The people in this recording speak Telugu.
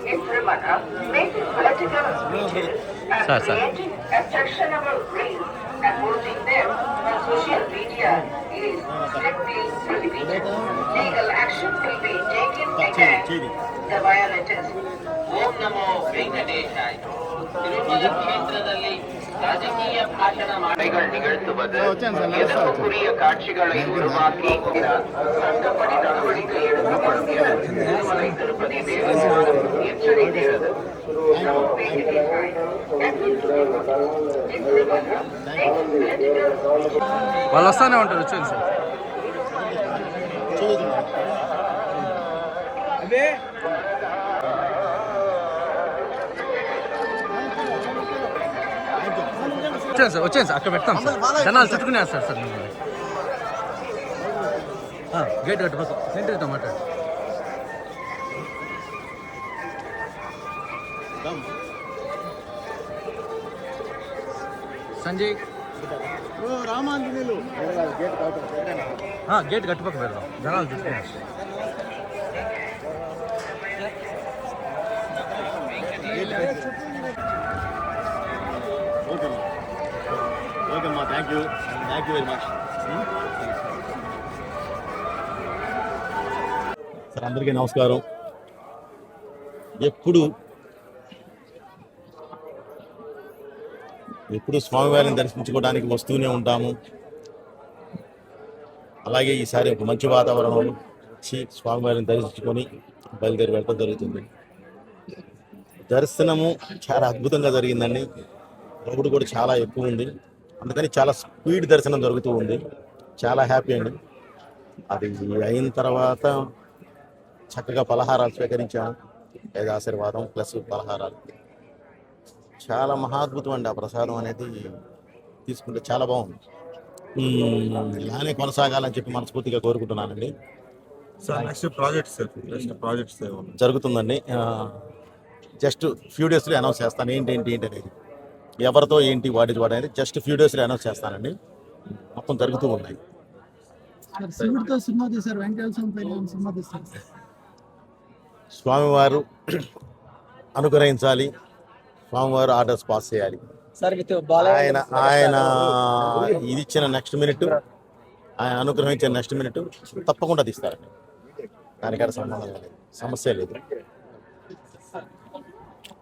in Ramana, making political speeches and creating objectionable reels and posting them on social media is strictly prohibited. Legal action will be taken against the violators. ಓಂ ನಮೋ ವೆಂಕಟೇಶಾಯ. ತಿರುಮಲ ಕ್ಷೇತ್ರದಲ್ಲಿ ರಾಜಕೀಯ ಭಾಷಣ ಮಾಡಿಗಳು ನಿಗழ்த்துவது எதிர்ப்புக்குரிய காட்சிகளை உருவாக்கி சட்டப்படி நடவடிக்கை எடுக்கப்படும் என திருமலை திருப்பதி தேவஸ்தானம் எச்சரிக்கிறது. వాళ్ళు వస్తానే ఉంటారు. వచ్చేది సార్. వచ్చేది సార్. అక్కడ పెడతాం సార్. జనాలు చుట్టుకునేస్తారు సార్. మిమ్మల్ని గేట్ కట్టుకోసం సెంటర్తో మాట్లాడు. సంజయ్ గేట్ కట్టుపక్క పెడదాం. జనాలు చుట్టుకునేస్తారు. Thank you very much sir. అందరికీ నమస్కారం. ఎప్పుడు స్వామివారిని దర్శించుకోవడానికి వస్తూనే ఉంటాము. అలాగే ఈసారి ఒక మంచి వాతావరణం వచ్చి స్వామివారిని దర్శించుకొని బయలుదేరి వెళ్ళడం జరుగుతుంది. దర్శనము చాలా అద్భుతంగా జరిగిందండి. క్రౌడ్ కూడా చాలా ఎక్కువ ఉంది. అందుకని చాలా స్పీడ్ దర్శనం జరుగుతూ ఉంది. చాలా హ్యాపీ అండి. అది అయిన తర్వాత చక్కగా పలహారాలు స్వీకరించాము. వేద ఆశీర్వాదం ప్లస్ పలహారాలు చాలా మహాద్భుతం అండి. ఆ ప్రసాదం అనేది తీసుకుంటే చాలా బాగుంది. ఇలానే కొనసాగాలని చెప్పి మనస్ఫూర్తిగా కోరుకుంటున్నానండి. ప్రాజెక్ట్స్ జరుగుతుందండి. జస్ట్ ఫ్యూ డేస్లో అనౌన్స్ చేస్తాను ఏంటి అనేది, ఎవరితో ఏంటి వాటి అనేది జస్ట్ ఫ్యూ డేస్లో అనౌన్స్ చేస్తానండి. మొత్తం జరుగుతూ ఉన్నాయి. స్వామివారు అనుగ్రహించాలి, స్వామివారు ఆర్డర్స్ పాస్ చేయాలి. ఆయన ఇది ఇచ్చిన నెక్స్ట్ మినిట్, ఆయన అనుగ్రహించిన నెక్స్ట్ మినిట్ తప్పకుండా తీస్తారండి. దానికాడ సంబంధం లేదు, సమస్య లేదు.